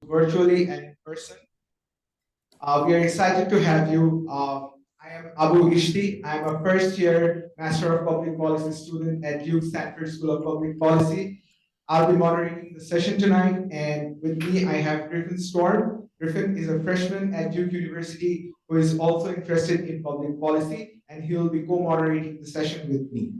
virtually and in person. We are excited to have you. I am Abu Ishti. I am a first year Master of Public Policy student at Duke Stanford School of Public Policy. I'll be moderating the session tonight, and with me I have Griffin Storm. Griffin is a freshman at Duke University who is also interested in public policy, and he'll be co-moderating the session with me.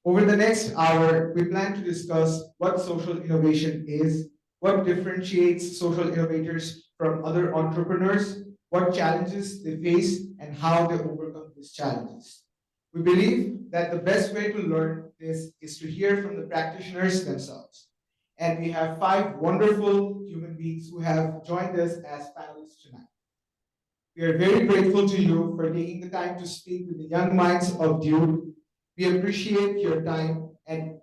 Over the next hour, we plan to discuss what social innovation is, what differentiates social innovators from other entrepreneurs, what challenges they face, and how they overcome these challenges. We believe that the best way to learn this is to hear from the practitioners themselves. And we have five wonderful human beings who have joined us as panelists tonight. We are very grateful to you for taking the time to speak with the young minds of Duke. We appreciate your time, and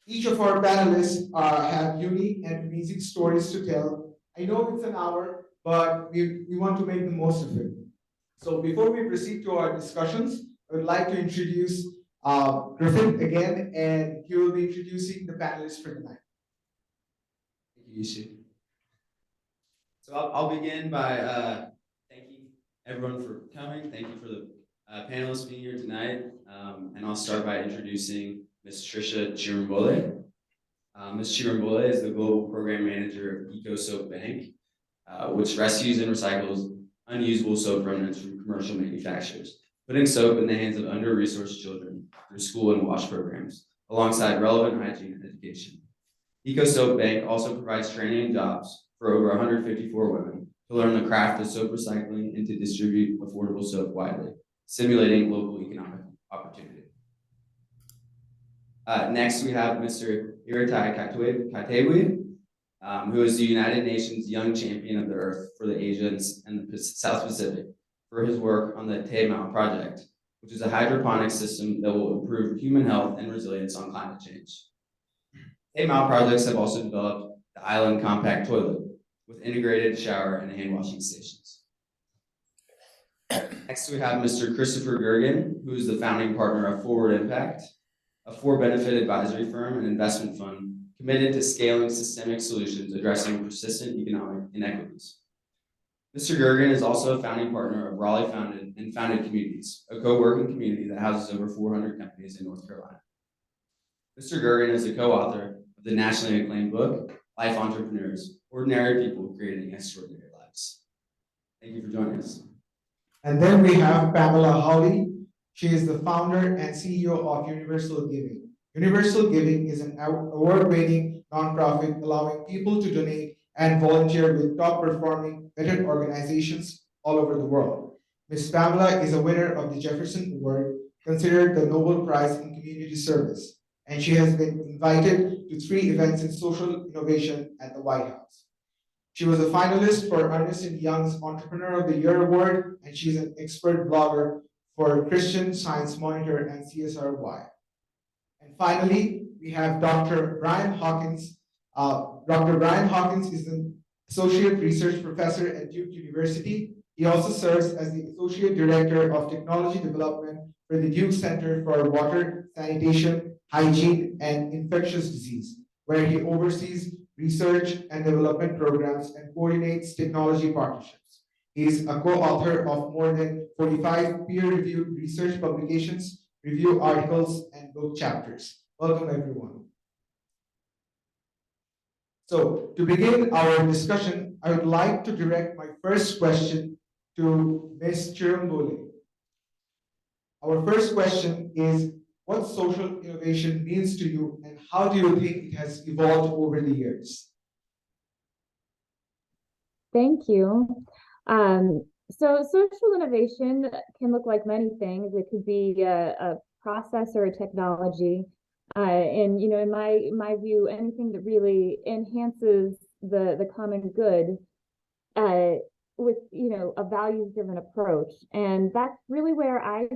each of our panelists have unique and amazing stories to tell. I know it's an hour, but we want to make the most of it. So before we proceed to our discussions, I would like to introduce Griffin again, and he will be introducing the panelists for tonight. Thank you, Yusuf. So I'll begin by thanking everyone for coming. Thank you for the panelists being here tonight. And I'll start by introducing Ms. Trisha Chirambole. Ms. Chirambole is the Global Program Manager of EcoSoap Bank, which rescues and recycles unusable soap remnants from commercial manufacturers, putting soap in the hands of under-resourced children through school and wash programs, alongside relevant hygiene and education. EcoSoap Bank also provides training and jobs for over 154 women to learn the craft of soap recycling and to distribute affordable soap widely, stimulating local economic opportunity. Next, we have Mr. Iratai Katewi, who is the United Nations Young Champion of the Earth for the Asia and the South Pacific, for his work on the Te Mao Project, which is a hydroponic system that will improve human health and resilience on climate change. Te Mao projects have also developed the Island Compact Toilet with integrated shower and hand washing stations. Next, we have Mr. Christopher Gergen, who is the founding partner of Forward Impact, a for-benefit advisory firm and investment fund committed to scaling systemic solutions addressing persistent economic inequities. Mr. Gergen is also a founding partner of Raleigh Founded and Founded Communities, a co-working community that houses over 400 companies in North Carolina. Mr. Gergen is a co-author of the nationally acclaimed book, Life Entrepreneurs, Ordinary People Creating Extraordinary Lives. Thank you for joining us. And then we have Pamela Hawley. She is the founder and CEO of Universal Giving. Universal Giving is an award-winning nonprofit allowing people to donate and volunteer with top-performing veteran organizations all over the world. Ms. Pamela is a winner of the Jefferson Award, considered the Nobel Prize in Community Service, and she has been invited to 3 events in social innovation at the White House. She was a finalist for Ernst & Young's Entrepreneur of the Year Award, and she's an expert blogger for Christian Science Monitor and CSR Wire. And finally, we have Dr. Brian Hawkins. Dr. Brian Hawkins is an associate research professor at Duke University. He also serves as the associate director of technology development for the Duke Center for Water, Sanitation, Hygiene, and Infectious Disease, where he oversees research and development programs and coordinates technology partnerships. He is a co-author of more than 45 peer-reviewed research publications, review articles, and book chapters. Welcome, everyone. So, to begin our discussion, I would like to direct my first question to Ms. Chirambole. Our first question is, what social innovation means to you, and how do you think it has evolved over the years? Thank you. So social innovation can look like many things. It could be a process or a technology. And in my view, anything that really enhances the common good with a values-driven approach. And that's really where I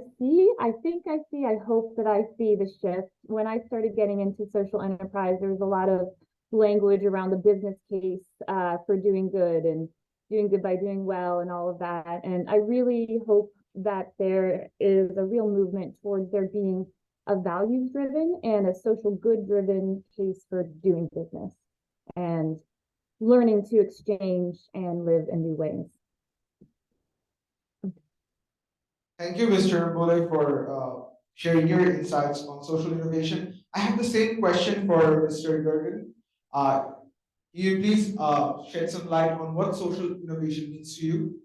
hope that I see the shift. When I started getting into social enterprise, there was a lot of language around the business case for doing good and doing good by doing well and all of that. And I really hope that there is a real movement towards there being a values-driven and a social good-driven case for doing business. And learning to exchange and live in new ways. Thank you, Mr. Bole, for sharing your insights on social innovation. I have the same question for Mr. Gergen. Can you please shed some light on what social innovation means to you?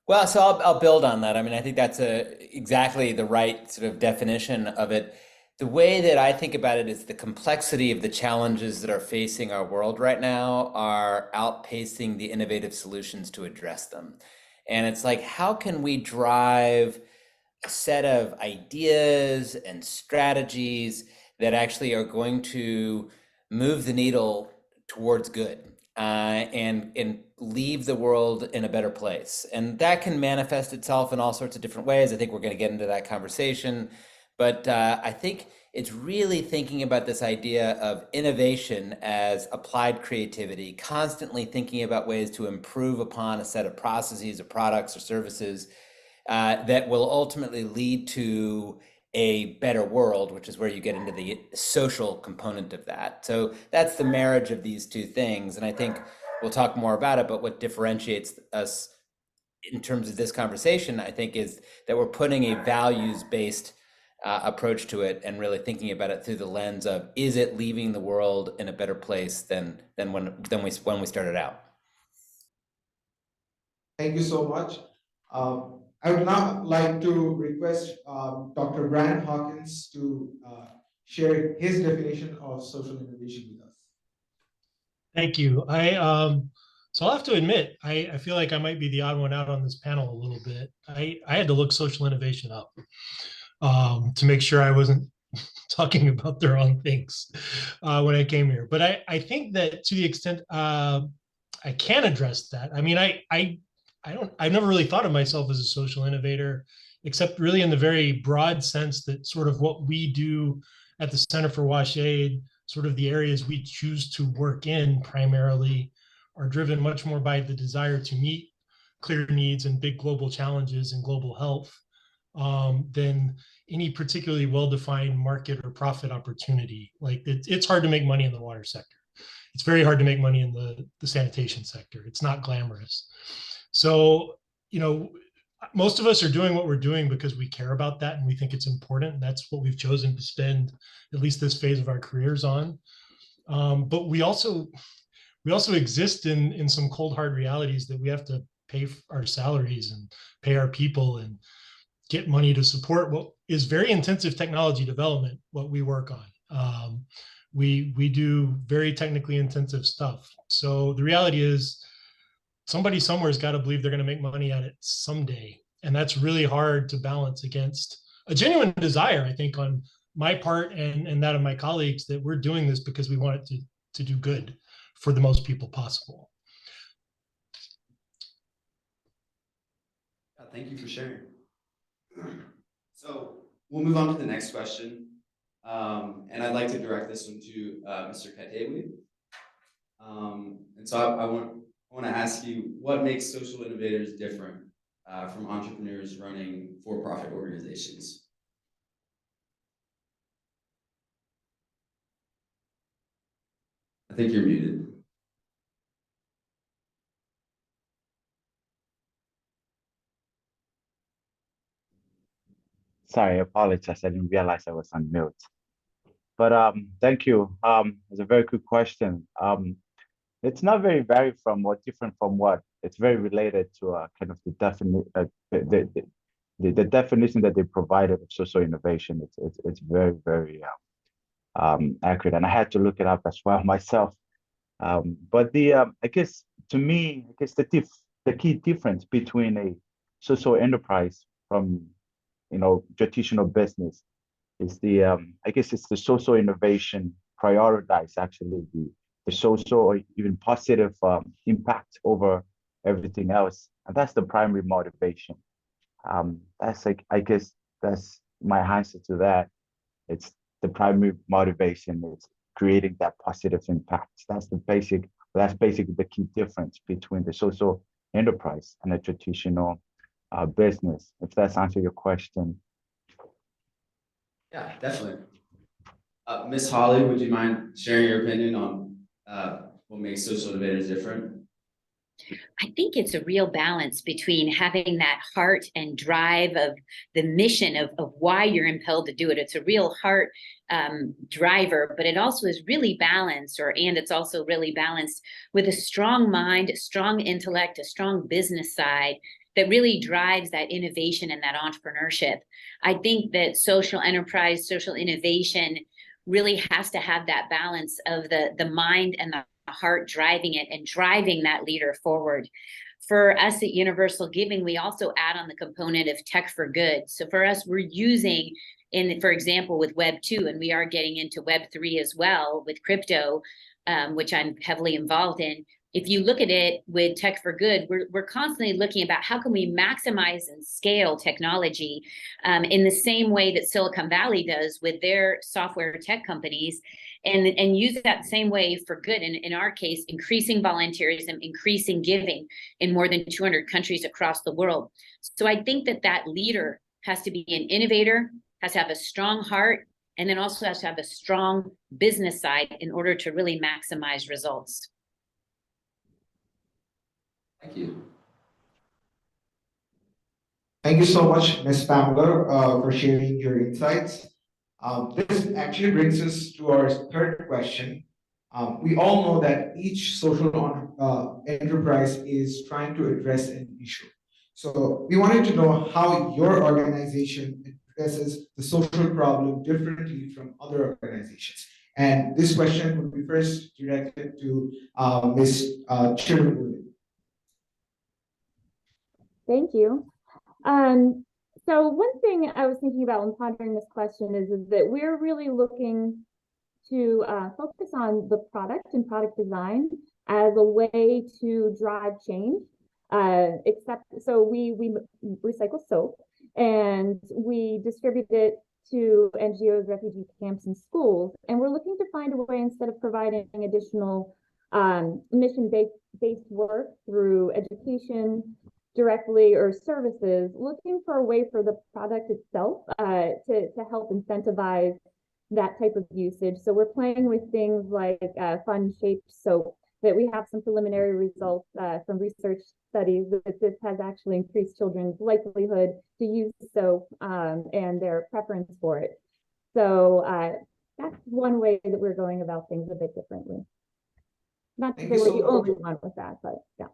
Well, so I'll build on that. I mean, I think that's exactly the right sort of definition of it. The way that I think about it is the complexity of the challenges that are facing our world right now are outpacing the innovative solutions to address them. And it's like, how can we drive a set of ideas and strategies that actually are going to move the needle towards good, and leave the world in a better place. And that can manifest itself in all sorts of different ways. I think we're going to get into that conversation. But I think it's really thinking about this idea of innovation as applied creativity, constantly thinking about ways to improve upon a set of processes or products or services that will ultimately lead to a better world, which is where you get into the social component of that. So that's the marriage of these two things. And I think we'll talk more about it, but what differentiates us in terms of this conversation, I think, is that we're putting a values-based approach to it and really thinking about it through the lens of, is it leaving the world in a better place than when we started out? Thank you so much. I would now like to request Dr. Brian Hawkins to share his definition of social innovation with us. Thank you. So I'll have to admit, I feel like I might be the odd one out on this panel a little bit. I had to look social innovation up to make sure I wasn't talking about the wrong things when I came here. But I think that to the extent I can address that. I mean, I've never really thought of myself as a social innovator, except really in the very broad sense that sort of what we do at the Center for Wash Aid, sort of the areas we choose to work in primarily, are driven much more by the desire to meet clear needs and big global challenges in global health than any particularly well-defined market or profit opportunity. Like it's hard to make money in the water sector. It's very hard to make money in the sanitation sector. It's not glamorous. So, most of us are doing what we're doing because we care about that and we think it's important. And that's what we've chosen to spend at least this phase of our careers on. But we also exist in some cold hard realities that we have to pay our salaries and pay our people and get money to support what is very intensive technology development, what we work on. We do very technically intensive stuff. So the reality is somebody somewhere's got to believe they're going to make money at it someday. And that's really hard to balance against a genuine desire, I think, on my part and that of my colleagues, that we're doing this because we want it to do good for the most people possible. Thank you for sharing. So we'll move on to the next question. And I'd like to direct this one to Mr. Katewi. And so I want to ask you, what makes social innovators different from entrepreneurs running for-profit organizations? I think you're muted. Sorry, I apologize. I didn't realize I was on mute. But thank you. It's a very good question. It's not very varied from what, different from what. It's very related to kind of the definition that they provided of social innovation. It's very, very accurate, and I had to look it up as well myself. But I guess to me, I guess the key difference between a social enterprise from traditional business is I guess it's the social innovation prioritize actually the social or even positive impact over everything else, and that's the primary motivation. That's like, I guess that's my answer to that. It's the primary motivation. It's creating that positive impact. That's basically the key difference between the social enterprise and a traditional business. If that's answer your question. Yeah, definitely. Ms. Holly, would you mind sharing your opinion on what makes social innovators different? I think it's a real balance between having that heart and drive of the mission of why you're impelled to do it. It's a real heart driver, but it also is really balanced, and it's also really balanced with a strong mind, a strong intellect, a strong business side that really drives that innovation and that entrepreneurship. I think that social enterprise, social innovation really has to have that balance of the mind and the heart driving it and driving that leader forward. For us at Universal Giving, we also add on the component of tech for good. So for us, we're using for example, with Web 2, and we are getting into Web 3 as well with crypto, which I'm heavily involved in. If you look at it with Tech for Good, we're constantly looking about how can we maximize and scale technology in the same way that Silicon Valley does with their software tech companies, and use that same way for good. And in our case, increasing volunteerism, increasing giving in more than 200 countries across the world. So I think that leader has to be an innovator, has to have a strong heart, and then also has to have a strong business side in order to really maximize results. Thank you. Thank you so much, Ms. Pamela, for sharing your insights. This actually brings us to our third question. We all know that each social enterprise is trying to address an issue. So we wanted to know how your organization addresses the social problem differently from other organizations. And this question would be first directed to Ms. Chirmuli. Thank you. So one thing I was thinking about when pondering this question is that we're really looking to focus on the product and product design as a way to drive change. So we recycle soap and we distribute it to NGOs, refugee camps, and schools. And we're looking to find a way, instead of providing additional mission-based work through education directly or services, looking for a way for the product itself to help incentivize that type of usage. So we're playing with things like fun-shaped soap, that we have some preliminary results from research studies that this has actually increased children's likelihood to use soap and their preference for it. So that's one way that we're going about things a bit differently. Not to say we're the only one with that, but yeah.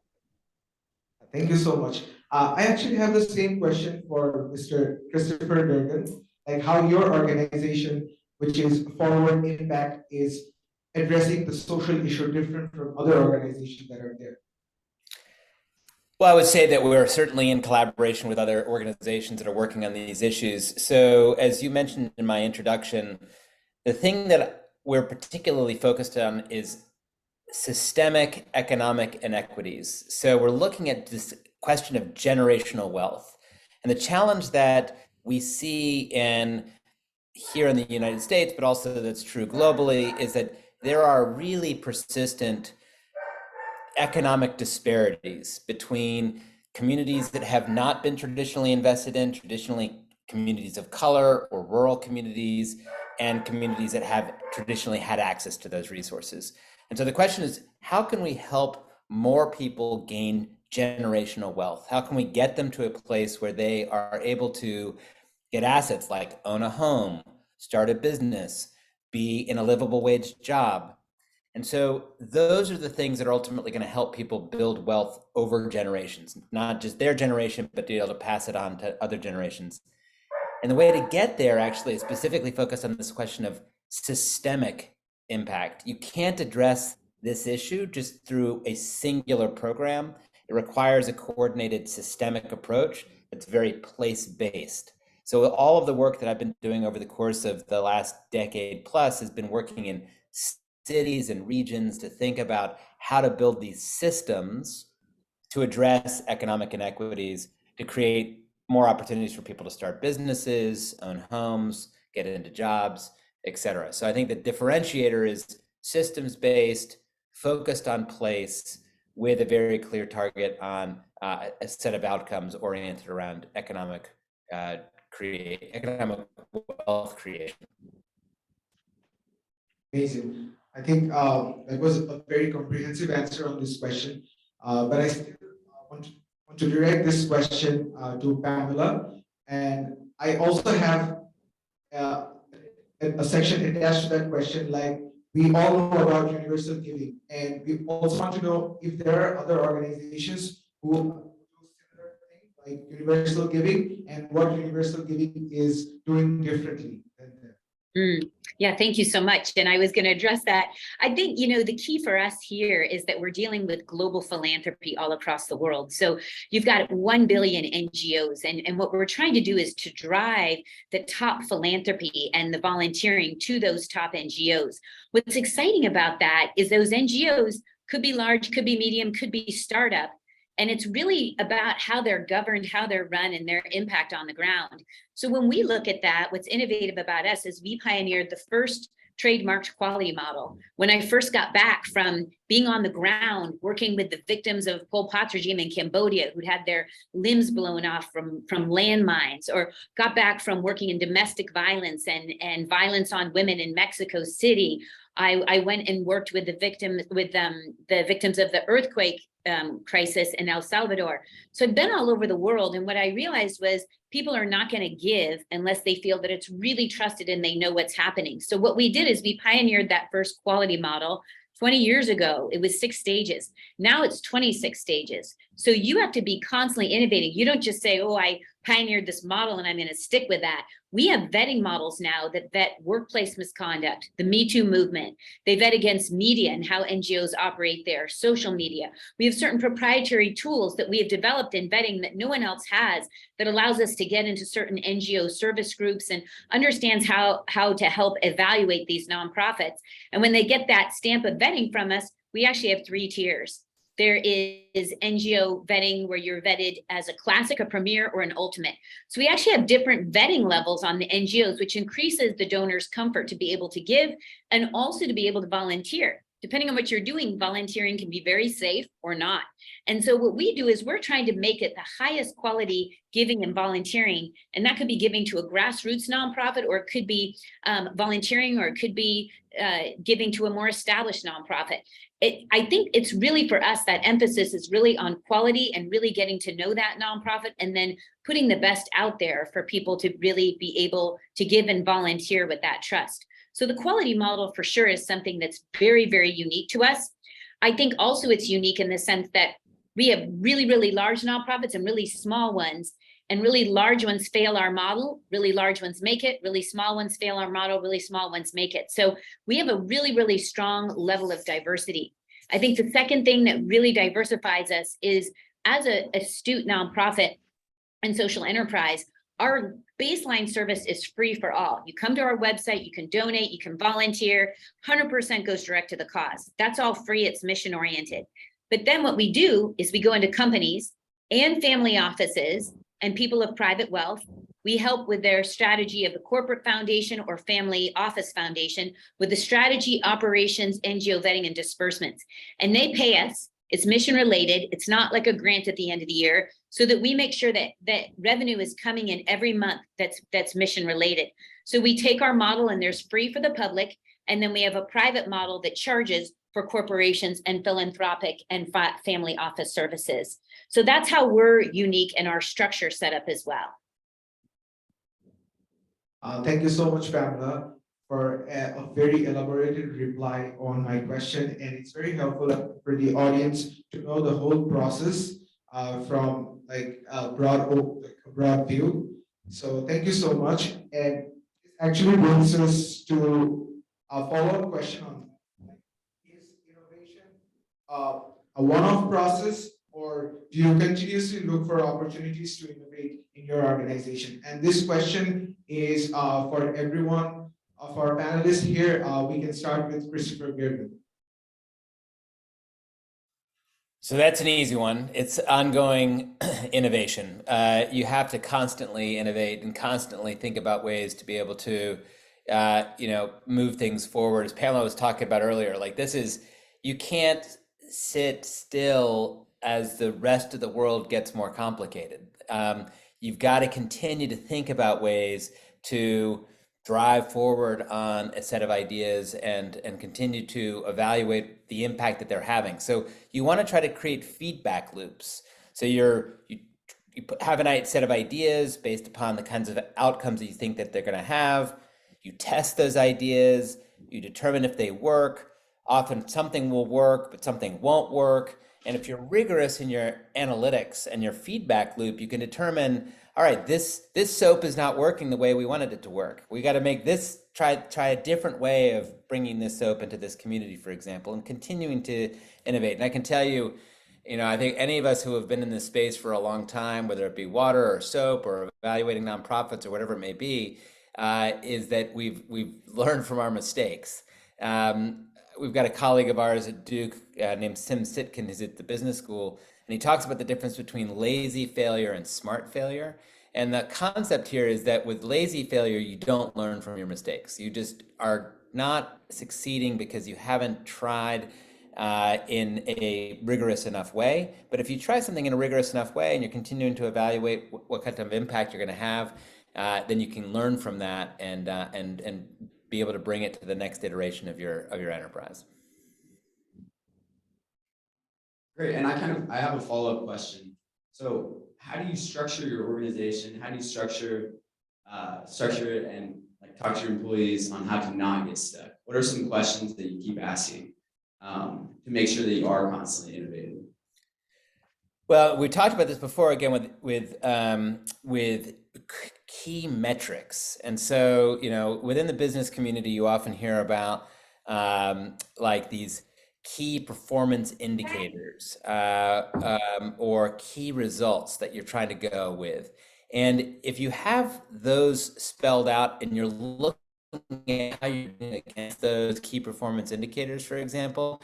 Thank you so much. I actually have the same question for Mr. Christopher Durgan, like how your organization, which is Forward Impact, is addressing the social issue different from other organizations that are there. Well, I would say that we're certainly in collaboration with other organizations that are working on these issues. So as you mentioned in my introduction, the thing that we're particularly focused on is systemic economic inequities. So we're looking at this question of generational wealth. And the challenge that we see here in the United States, but also that's true globally, is that there are really persistent economic disparities between communities that have not been traditionally invested in, traditionally communities of color or rural communities, and communities that have traditionally had access to those resources. And so the question is, how can we help more people gain generational wealth? How can we get them to a place where they are able to get assets like own a home, start a business, be in a livable wage job? And so those are the things that are ultimately going to help people build wealth over generations, not just their generation, but be able to pass it on to other generations. And the way to get there actually is specifically focused on this question of systemic impact. You can't address this issue just through a singular program. It requires a coordinated systemic approach that's very place-based. So all of the work that I've been doing over the course of the last decade plus has been working in cities and regions to think about how to build these systems to address economic inequities, to create more opportunities for people to start businesses, own homes, get into jobs, etc. So I think the differentiator is systems-based, focused on place, with a very clear target on a set of outcomes oriented around economic wealth creation. Amazing. I think that was a very comprehensive answer on this question. But I still want to direct this question to Pamela. And I also have uh, a section attached to that question, like we all know about universal giving, and we also want to know if there are other organizations who do similar things like universal giving, and what universal giving is doing differently than them. Yeah, thank you so much. And I was going to address that. I think, the key for us here is that we're dealing with global philanthropy all across the world. So you've got 1 billion NGOs. And what we're trying to do is to drive the top philanthropy and the volunteering to those top NGOs. What's exciting about that is those NGOs could be large, could be medium, could be startup. And it's really about how they're governed, how they're run, and their impact on the ground. So when we look at that, what's innovative about us is we pioneered the first trademarked quality model. When I first got back from being on the ground, working with the victims of Pol Pot's regime in Cambodia, who'd had their limbs blown off from landmines, or got back from working in domestic violence and violence on women in Mexico City, I went and worked with the victims of the earthquake crisis in El Salvador. So I've been all over the world. And what I realized was people are not going to give unless they feel that it's really trusted and they know what's happening. So what we did is we pioneered that first quality model. 20 years ago, it was 6 stages. Now it's 26 stages. So you have to be constantly innovating. You don't just say, oh, I pioneered this model and I'm going to stick with that. We have vetting models now that vet workplace misconduct, the Me Too movement. They vet against media and how NGOs operate there, social media. We have certain proprietary tools that we have developed in vetting that no one else has, that allows us to get into certain NGO service groups and understands how to help evaluate these nonprofits. And when they get that stamp of vetting from us, we actually have 3 tiers. There is NGO vetting where you're vetted as a classic, a premier, or an ultimate. So we actually have different vetting levels on the NGOs, which increases the donor's comfort to be able to give and also to be able to volunteer. Depending on what you're doing, volunteering can be very safe or not. And so what we do is we're trying to make it the highest quality giving and volunteering. And that could be giving to a grassroots nonprofit, or it could be volunteering, or it could be giving to a more established nonprofit. I think it's really, for us, that emphasis is really on quality and really getting to know that nonprofit, and then putting the best out there for people to really be able to give and volunteer with that trust. So the quality model for sure is something that's very, very unique to us. I think also it's unique in the sense that we have really, really large nonprofits and really small ones, and really large ones fail our model, really large ones make it, really small ones fail our model, really small ones make it. So we have a really, really strong level of diversity. I think the second thing that really diversifies us is, as an astute nonprofit and social enterprise, our baseline service is free for all. You come to our website, you can donate, you can volunteer, 100% goes direct to the cause. That's all free, it's mission oriented. But then what we do is we go into companies and family offices and people of private wealth. We help with their strategy of the corporate foundation or family office foundation with the strategy, operations, NGO vetting, and disbursements. And they pay us. It's mission related. It's not like a grant at the end of the year, so that we make sure that revenue is coming in every month that's mission related. So we take our model, and there's free for the public, and then we have a private model that charges for corporations and philanthropic and family office services. So that's how we're unique in our structure setup as well. Thank you so much, Pamela, for a very elaborated reply on my question. And it's very helpful for the audience to know the whole process from like a broad view. So thank you so much. And this actually brings us to a follow-up question on that. Is innovation a one-off process, or do you continuously look for opportunities to innovate in your organization? And this question is for everyone of our panelists here. We can start with Christopher Bearden. So that's an easy one. It's ongoing innovation. You have to constantly innovate and constantly think about ways to be able to, move things forward. As Pamela was talking about earlier, you can't sit still as the rest of the world gets more complicated. You've got to continue to think about ways to drive forward on a set of ideas and continue to evaluate the impact that they're having. So you want to try to create feedback loops. So you have a set of ideas based upon the kinds of outcomes that you think that they're going to have. You test those ideas, you determine if they work. Often something will work, but something won't work. And if you're rigorous in your analytics and your feedback loop, you can determine, all right, this soap is not working the way we wanted it to work. We got to make this, try a different way of bringing this soap into this community, for example, and continuing to innovate. And I can tell you, I think any of us who have been in this space for a long time, whether it be water or soap or evaluating nonprofits or whatever it may be, is that we've learned from our mistakes. We've got a colleague of ours at Duke named Tim Sitkin, who's at the business school, and he talks about the difference between lazy failure and smart failure. And the concept here is that with lazy failure, you don't learn from your mistakes. You just are not succeeding because you haven't tried in a rigorous enough way. But if you try something in a rigorous enough way and you're continuing to evaluate what kind of impact you're going to have, then you can learn from that and be able to bring it to the next iteration of your enterprise. Great, and I have a follow-up question. So how do you structure your organization? How do you structure it and like talk to your employees on how to not get stuck? What are some questions that you keep asking to make sure that you are constantly innovating? Well, we talked about this before again with key metrics, and so within the business community, you often hear about like these key performance indicators or key results that you're trying to go with, and if you have those spelled out and you're looking at how you're doing against those key performance indicators, for example,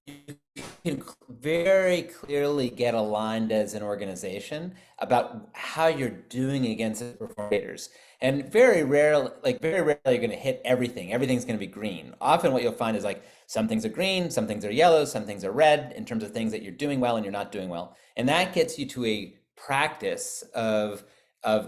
you can very clearly get aligned as an organization about how you're doing against the performers. And very rarely you're going to hit everything. Everything's going to be green. Often what you'll find is like some things are green, some things are yellow, some things are red in terms of things that you're doing well and you're not doing well. And that gets you to a practice of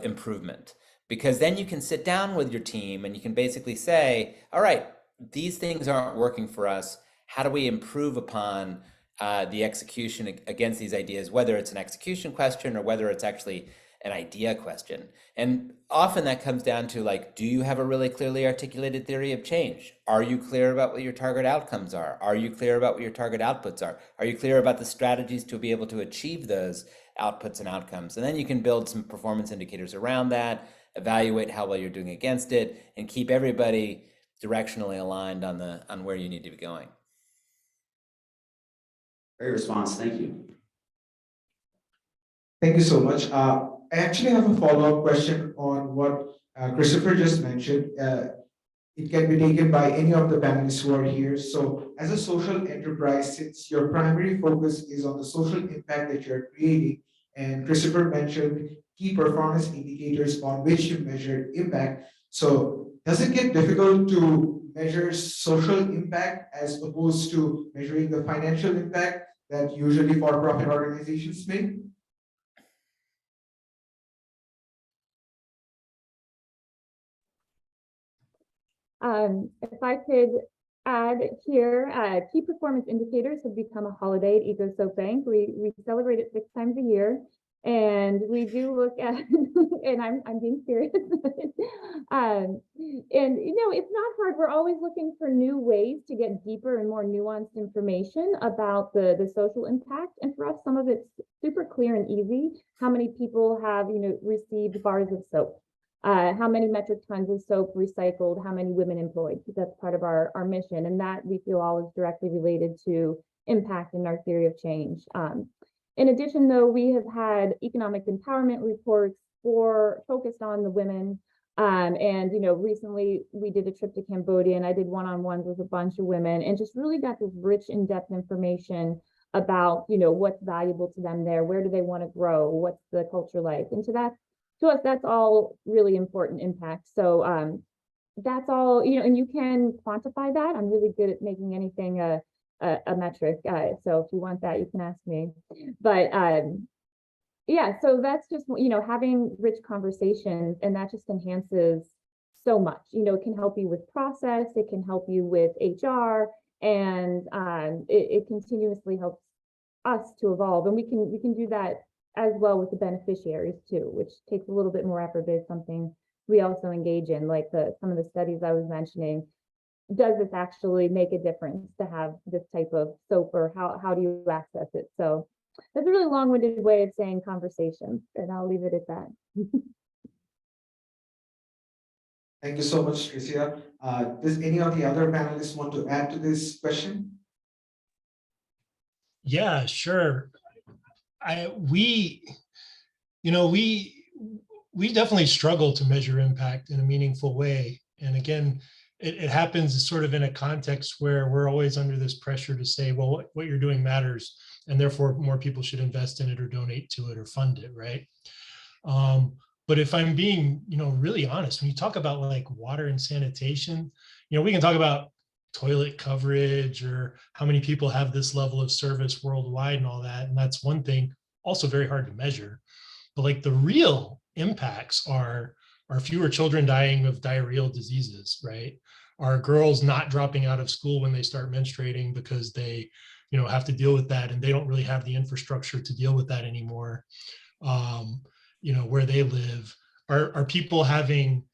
improvement, because then you can sit down with your team and you can basically say, all right, these things aren't working for us. How do we improve upon the execution against these ideas, whether it's an execution question or whether it's actually an idea question? And often that comes down to like, do you have a really clearly articulated theory of change? Are you clear about what your target outcomes are? Are you clear about what your target outputs are? Are you clear about the strategies to be able to achieve those outputs and outcomes? And then you can build some performance indicators around that, evaluate how well you're doing against it, and keep everybody directionally aligned on where you need to be going. Great response, thank you. Thank you so much. I actually have a follow-up question on what Christopher just mentioned. It can be taken by any of the panelists who are here. So as a social enterprise, since your primary focus is on the social impact that you're creating, and Christopher mentioned key performance indicators on which you measure impact. So does it get difficult to measure social impact as opposed to measuring the financial impact that usually for-profit organizations make? If I could add here, key performance indicators have become a holiday at Eco Soap Bank. We celebrate it 6 times a year, and we do look at, and I'm being serious. And it's not hard. We're always looking for new ways to get deeper and more nuanced information about the social impact. And for us, some of it's super clear and easy. How many people have received bars of soap? How many metric tons of soap recycled, how many women employed? That's part of our mission, and that we feel all is directly related to impact in our theory of change. In addition, though, we have had economic empowerment reports focused on the women. And recently we did a trip to Cambodia, and I did one-on-ones with a bunch of women and just really got this rich, in-depth information about what's valuable to them there, where do they want to grow, what's the culture like, and to us, that's all really important impact. So that's all, and you can quantify that. I'm really good at making anything a metric. So if you want that, you can ask me. But yeah, so that's just, having rich conversations, and that just enhances so much. It can help you with process, it can help you with HR, and it continuously helps us to evolve. And we can do that as well with the beneficiaries too, which takes a little bit more effort, but it's something we also engage in, like some of the studies I was mentioning. Does this actually make a difference to have this type of soap, or how do you access it? So that's a really long-winded way of saying conversation, and I'll leave it at that. Thank you so much, Tricia. Does any of the other panelists want to add to this question? Yeah, sure. We definitely struggle to measure impact in a meaningful way. And again, it happens sort of in a context where we're always under this pressure to say, well, what you're doing matters, and therefore more people should invest in it or donate to it or fund it, right? But if I'm being, really honest, when you talk about like water and sanitation, we can talk about toilet coverage or how many people have this level of service worldwide and all that. And that's one thing, also very hard to measure. But like the real impacts are fewer children dying of diarrheal diseases, right? Are girls not dropping out of school when they start menstruating because they, have to deal with that, and they don't really have the infrastructure to deal with that anymore. Where they live, are people having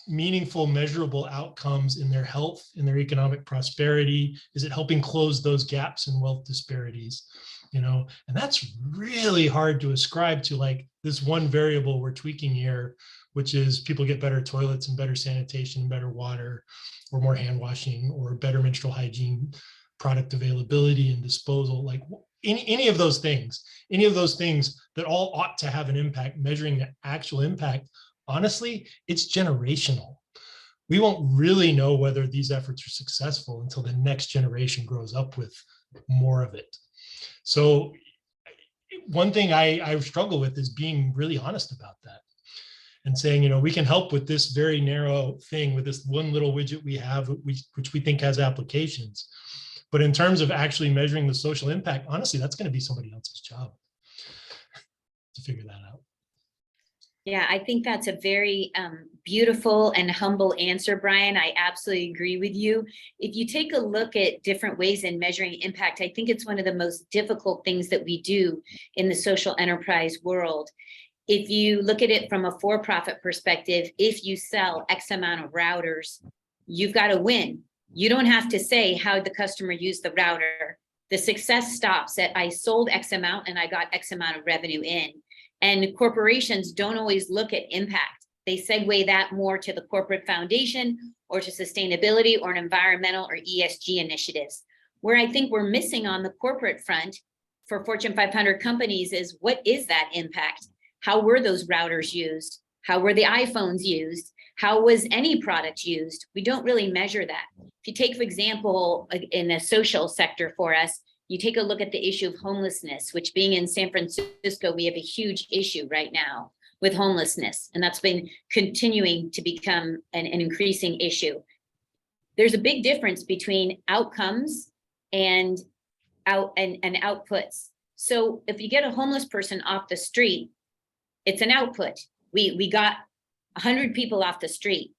meaningful, measurable outcomes in their health, in their economic prosperity? Is it helping close those gaps in wealth disparities? And that's really hard to ascribe to like this one variable we're tweaking here, which is people get better toilets and better sanitation and better water, or more hand washing, or better menstrual hygiene product availability and disposal. Like any of those things that all ought to have an impact, measuring the actual impact, honestly, it's generational. We won't really know whether these efforts are successful until the next generation grows up with more of it. So one thing I struggle with is being really honest about that and saying, we can help with this very narrow thing, with this one little widget we have, which we think has applications. But in terms of actually measuring the social impact, honestly, that's going to be somebody else's job to figure that out. Yeah, I think that's a very beautiful and humble answer, Brian. I absolutely agree with you. If you take a look at different ways in measuring impact, I think it's one of the most difficult things that we do in the social enterprise world. If you look at it from a for-profit perspective, if you sell X amount of routers, you've got to win. You don't have to say how the customer used the router. The success stops at I sold X amount and I got X amount of revenue in. And corporations don't always look at impact. They segue that more to the corporate foundation or to sustainability or an environmental or ESG initiatives. Where I think we're missing on the corporate front for Fortune 500 companies is, what is that impact? How were those routers used? How were the iPhones used? How was any product used? We don't really measure that. If you take, for example, in the social sector for us, you take a look at the issue of homelessness, which, being in San Francisco, we have a huge issue right now with homelessness, and that's been continuing to become an increasing issue. There's a big difference between outcomes and outputs. So if you get a homeless person off the street, it's an output. We got 100 people off the street,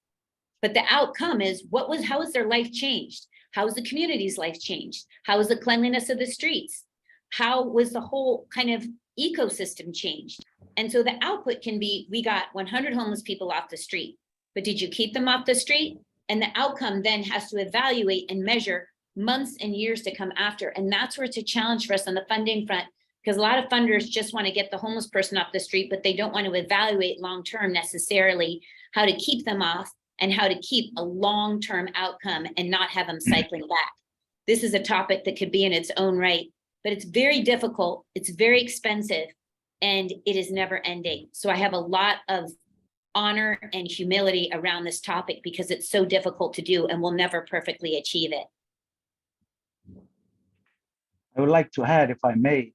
but the outcome is how has their life changed? How was the community's life changed? How was the cleanliness of the streets? How was the whole kind of ecosystem changed? And so the output can be, we got 100 homeless people off the street, but did you keep them off the street? And the outcome then has to evaluate and measure months and years to come after. And that's where it's a challenge for us on the funding front, because a lot of funders just want to get the homeless person off the street, but they don't want to evaluate long-term necessarily how to keep them off and how to keep a long-term outcome and not have them cycling back. This is a topic that could be in its own right, but it's very difficult, it's very expensive, and it is never ending. So I have a lot of honor and humility around this topic because it's so difficult to do and we'll never perfectly achieve it. I would like to add, if I may,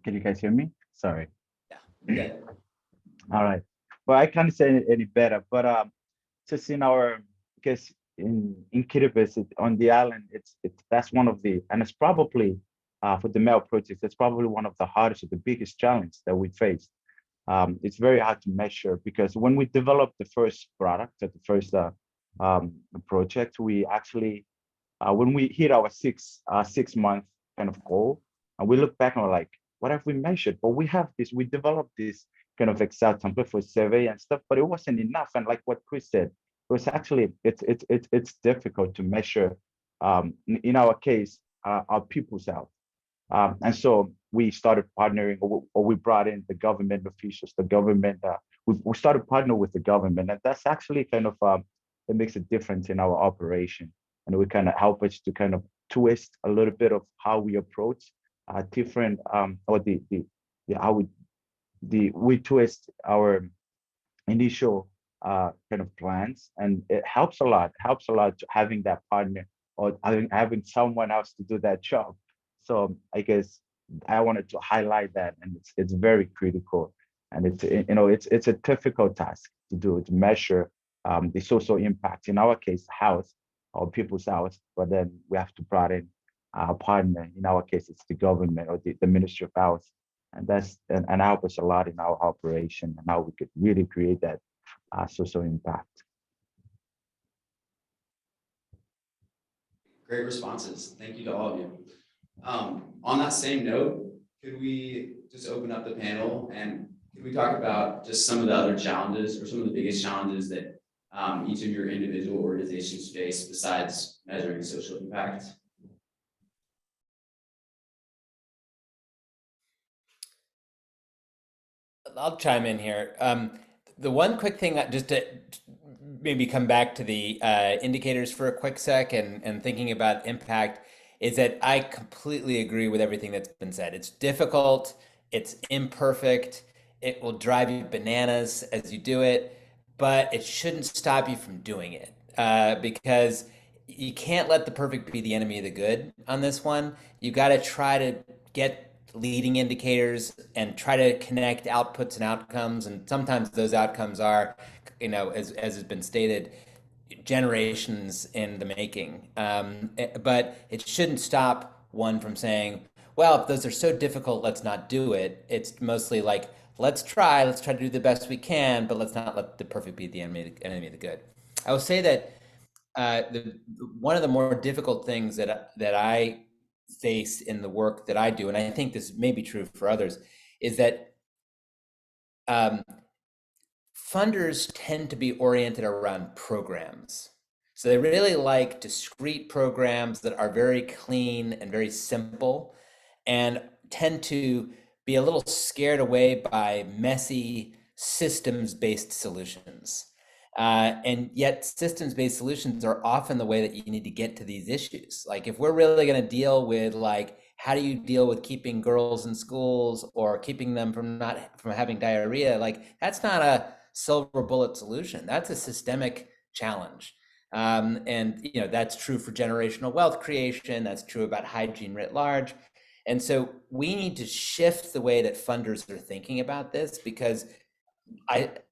can you guys hear me? Sorry. Yeah. All right. Well, I can't say any better, but just in our, because in Kiribati, on the island, that's one of the, and it's probably for the male projects, it's probably one of the hardest or the biggest challenge that we faced. it's very hard to measure, because when we developed the first product, the first project, we actually, when we hit our 6 month kind of goal, and we look back and we're like, what have we measured? But we developed this kind of Excel template for survey and stuff, but it wasn't enough. And like what Chris said, it was actually, it's difficult to measure, in our case, our people's health. And so we started partnering, or we brought in the government officials, the government, we started partnering with the government, and that's actually kind of, it makes a difference in our operation. And we kind of help us to kind of twist a little bit of how we approach different, or how we twist our initial kind of plans, and it helps a lot. Having that partner, or having someone else to do that job. So I guess I wanted to highlight that, and it's very critical, and it's a difficult task to do, to measure the social impact. In our case, health, or people's health, but then we have to bring in our partner. In our case, it's the government, or the Ministry of Health, and and help us a lot in our operation, and how we could really create that social impact. Great responses. Thank you to all of you. On that same note, could we just open up the panel, and could we talk about just some of the other challenges, or some of the biggest challenges that each of your individual organizations face besides measuring social impact? I'll chime in here. The one quick thing, just to maybe come back to the indicators for a quick sec, and thinking about impact, is that I completely agree with everything that's been said. It's difficult, it's imperfect, it will drive you bananas as you do it, but it shouldn't stop you from doing it, because you can't let the perfect be the enemy of the good on this one. You got to try to get leading indicators and try to connect outputs and outcomes. And sometimes those outcomes are, as has been stated, generations in the making. But it shouldn't stop one from saying, well, if those are so difficult, let's not do it. It's mostly like, let's try to do the best we can, but let's not let the perfect be the enemy of the good. I will say that one of the more difficult things that I face in the work that I do, and I think this may be true for others, is that funders tend to be oriented around programs. So they really like discrete programs that are very clean and very simple, and tend to be a little scared away by messy systems-based solutions. And yet systems-based solutions are often the way that you need to get to these issues. Like if we're really going to deal with, like, how do you deal with keeping girls in schools, or keeping them from having diarrhea? Like, that's not a silver bullet solution. That's a systemic challenge. And that's true for generational wealth creation. That's true about hygiene writ large. And so we need to shift the way that funders are thinking about this, because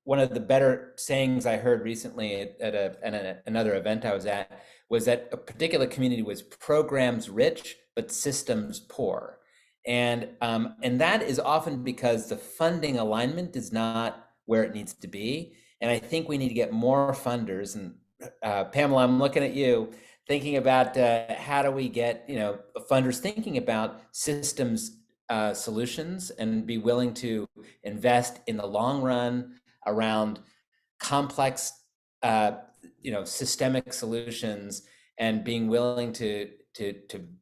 one of the better sayings I heard recently at another event I was at was that a particular community was programs rich but systems poor, and that is often because the funding alignment is not where it needs to be. And I think we need to get more funders. And Pamela, I'm looking at you, thinking about how do we get funders thinking about systems solutions, and be willing to invest in the long run around complex, systemic solutions, and being willing to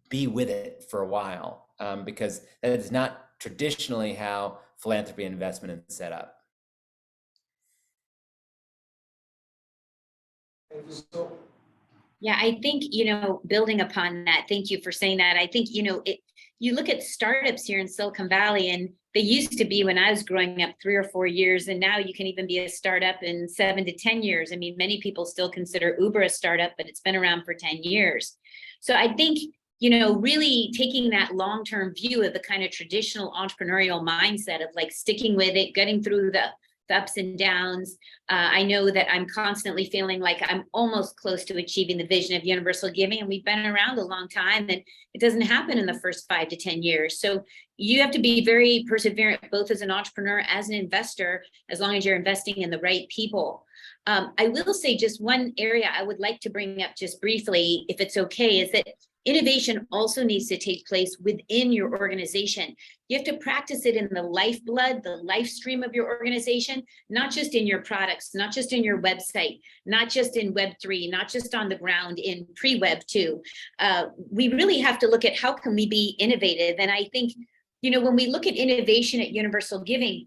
be with it for a while, because that is not traditionally how philanthropy and investment is set up. Yeah, I think, building upon that, thank you for saying that. I think, you look at startups here in Silicon Valley, and they used to be, when I was growing up, 3 or 4 years, and now you can even be a startup in 7 to 10 years. I mean, many people still consider Uber a startup, but it's been around for 10 years. So I think, really taking that long-term view of the kind of traditional entrepreneurial mindset of like sticking with it, getting through the the ups and downs. I know that I'm constantly feeling like I'm almost close to achieving the vision of universal giving, and we've been around a long time, and it doesn't happen in the first 5 to 10 years. So you have to be very perseverant, both as an entrepreneur, as an investor, as long as you're investing in the right people. I will say just one area I would like to bring up just briefly, if it's okay, is that innovation also needs to take place within your organization. You have to practice it in the lifeblood, the life stream of your organization, not just in your products, not just in your website, not just in Web3, not just on the ground in pre-Web 2. We really have to look at how can we be innovative. And I think, you know, when we look at innovation at Universal Giving,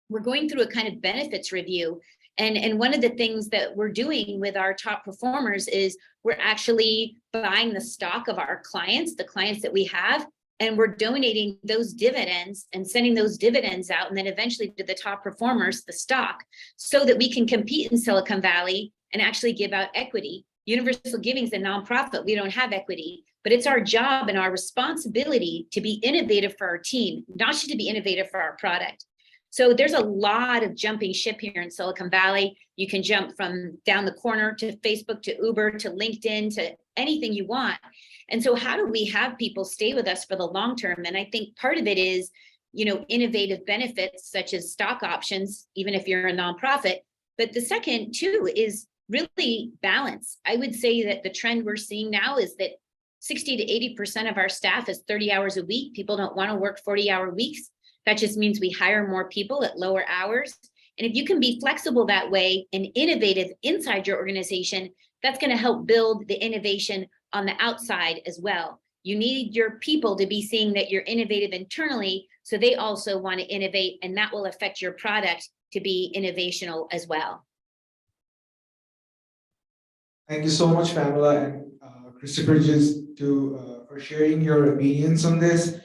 we're going through a kind of benefits review. And one of the things that we're doing with our top performers is we're actually buying the stock of our clients, the clients that we have, and we're donating those dividends and sending those dividends out, and then eventually to the top performers, the stock, so that we can compete in Silicon Valley and actually give out equity. Universal Giving is a nonprofit. We don't have equity, but it's our job and our responsibility to be innovative for our team, not just to be innovative for our product. So there's a lot of jumping ship here in Silicon Valley. You can jump from down the corner to Facebook, to Uber, to LinkedIn, to anything you want. And so how do we have people stay with us for the long term? And I think part of it is, you know, innovative benefits such as stock options, even if you're a nonprofit. But the second too is really balance. I would say that the trend we're seeing now is that 60 to 80% of our staff is 30 hours a week. People don't want to work 40-hour weeks. That just means we hire more people at lower hours. And if you can be flexible that way and innovative inside your organization, that's going to help build the innovation on the outside as well. You need your people to be seeing that you're innovative internally, so they also want to innovate, and that will affect your product to be innovational as well. Thank you so much, Pamela and Christopher, for sharing your opinions on this.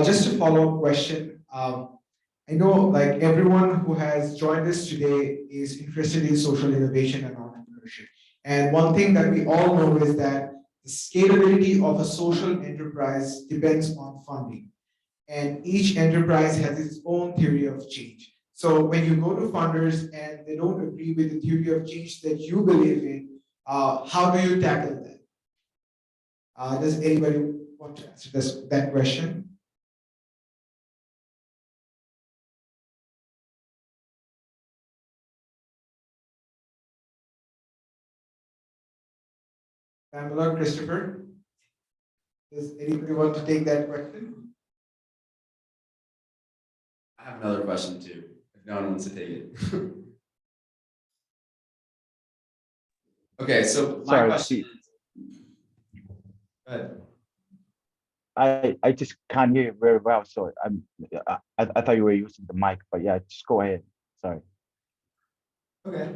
Just a follow-up question. I know like everyone who has joined us today is interested in social innovation and entrepreneurship. And one thing that we all know is that the scalability of a social enterprise depends on funding. And each enterprise has its own theory of change. So when you go to funders and they don't agree with the theory of change that you believe in, how do you tackle that? Does anybody want to answer that question? Pamela, Christopher, does anybody want to take that question? I have another question too, if no one wants to take it. Okay, so my Sorry, question Steve. is, go ahead. I just can't hear you very well, so I thought you were using the mic, but yeah, just go ahead. Sorry. Okay.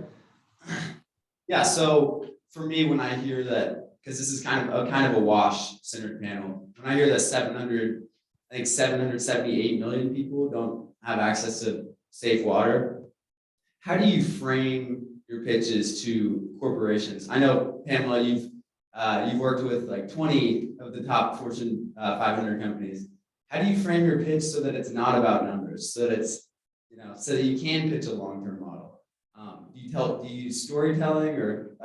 Yeah, so for me, when I hear that, because this is kind of a wash-centered panel, when I hear that 778 million people don't have access to safe water, how do you frame your pitches to corporations? I know, Pamela, you've worked with like 20 of the top Fortune 500 companies. How do you frame your pitch so that it's not about numbers, so that it's, you know, so that you can pitch a long-term model? Do you use storytelling, or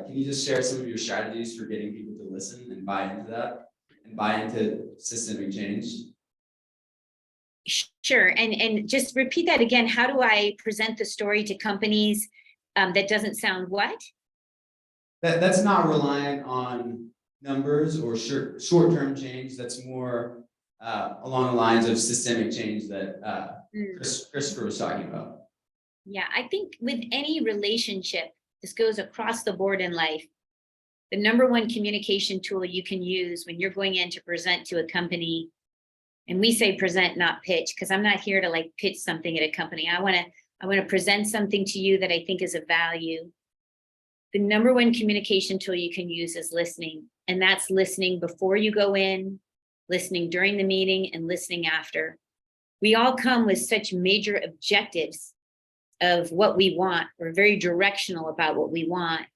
can you just share some of your strategies for getting people to listen and buy into that and buy into systemic change? Sure, and just repeat that again. How do I present the story to companies that doesn't sound what? That's not reliant on numbers or short-term change. That's more along the lines of systemic change that Christopher was talking about. Yeah, I think with any relationship, this goes across the board in life. The number one communication tool you can use when you're going in to present to a company, and we say present, not pitch, because I'm not here to like pitch something at a company. I want to present something to you that I think is of value. The number one communication tool you can use is listening, and that's listening before you go in, listening during the meeting, and listening after. We all come with such major objectives of what we want. We're very directional about what we want.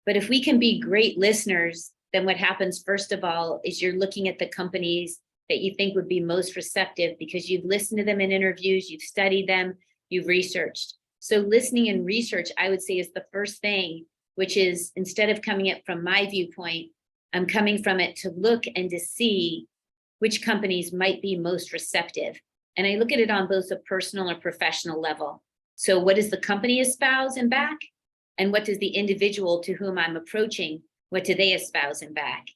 But if we can be great listeners, then what happens first of all is you're looking at the companies that you think would be most receptive because you've listened to them in interviews, you've studied them, you've researched. So listening and research, I would say, is the first thing, which is, instead of coming it from my viewpoint, I'm coming from it to look and to see which companies might be most receptive. And I look at it on both a personal or professional level. So what does the company espouse and back? And what does the individual to whom I'm approaching, what do they espouse and back?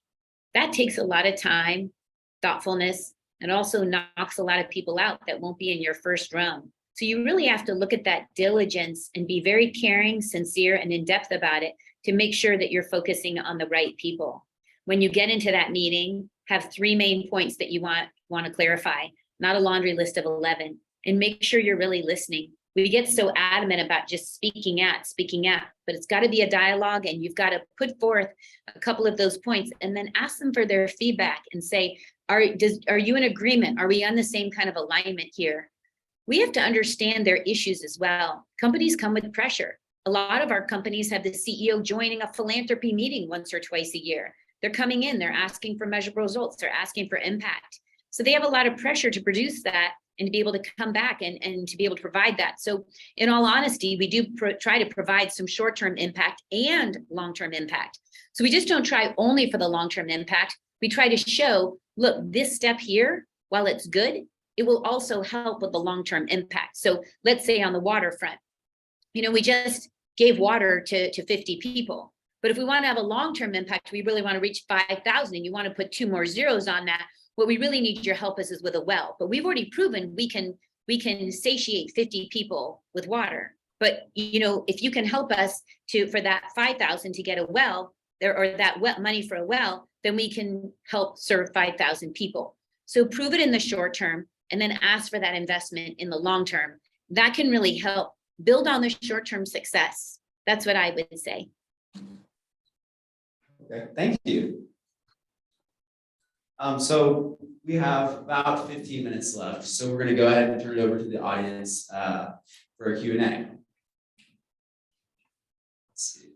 That takes a lot of time, thoughtfulness, and also knocks a lot of people out that won't be in your first round. So you really have to look at that diligence and be very caring, sincere, and in-depth about it to make sure that you're focusing on the right people. When you get into that meeting, have 3 main points that you want to clarify, not a laundry list of 11, and make sure you're really listening. We get so adamant about just speaking at, but it's got to be a dialogue, and you've got to put forth a couple of those points and then ask them for their feedback and say, are you in agreement? Are we on the same kind of alignment here? We have to understand their issues as well. Companies come with pressure. A lot of our companies have the CEO joining a philanthropy meeting once or twice a year. They're coming in, they're asking for measurable results, they're asking for impact. So they have a lot of pressure to produce that and to be able to come back and to be able to provide that. So in all honesty, we do try to provide some short-term impact and long-term impact. So we just don't try only for the long-term impact. We try to show, look, this step here, while it's good, it will also help with the long-term impact. So let's say on the waterfront, we just gave water to 50 people. But if we want to have a long-term impact, we really want to reach 5,000, and you want to put 2 more zeros on that. What we really need your help is with a well. But we've already proven we can satiate 50 people with water. But if you can help us for that 5,000 to get a well, or that money for a well, then we can help serve 5,000 people. So prove it in the short term, and then ask for that investment in the long term. That can really help build on the short-term success. That's what I would say. Okay, thank you. So we have about 15 minutes left. So we're going to go ahead and turn it over to the audience for a Q&A. Let's see.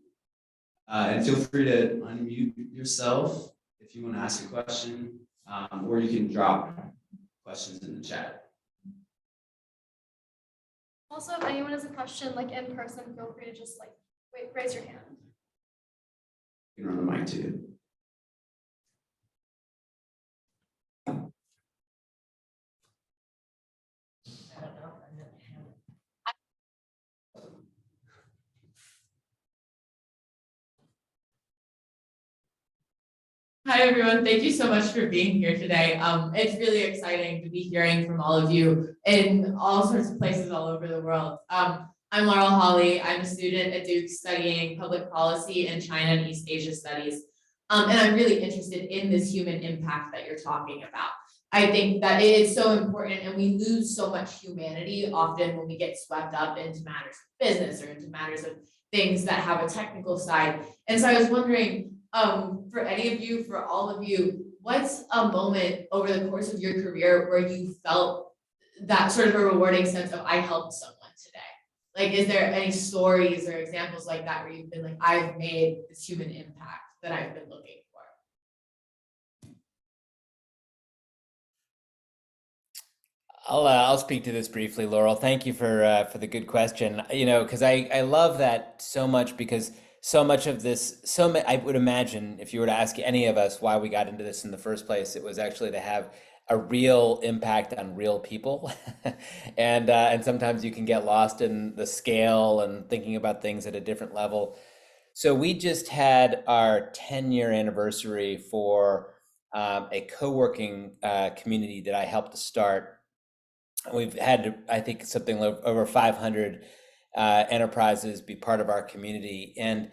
And feel free to unmute yourself if you want to ask a question, or you can drop questions in the chat. Also, if anyone has a question, like in person, feel free to just raise your hand. You can run the mic too. Hi, everyone. Thank you so much for being here today. It's really exciting to be hearing from all of you in all sorts of places all over the world. I'm Laurel Hawley. I'm a student at Duke studying public policy in China and East Asia studies. And I'm really interested in this human impact that you're talking about. I think that it is so important, and we lose so much humanity often when we get swept up into matters of business or into matters of things that have a technical side. And so I was wondering, for any of you, for all of you, what's a moment over the course of your career where you felt that sort of a rewarding sense of, I helped someone today? Like, is there any stories or examples like that where you've been like, I've made this human impact that I've been looking for? I'll speak to this briefly, Laurel. Thank you for the good question. Because I love that so much, because so much of this, I would imagine if you were to ask any of us why we got into this in the first place, it was actually to have a real impact on real people. And sometimes you can get lost in the scale and thinking about things at a different level. So we just had our 10-year anniversary for a co-working community that I helped to start. We've had, I think, something over 500 enterprises be part of our community. And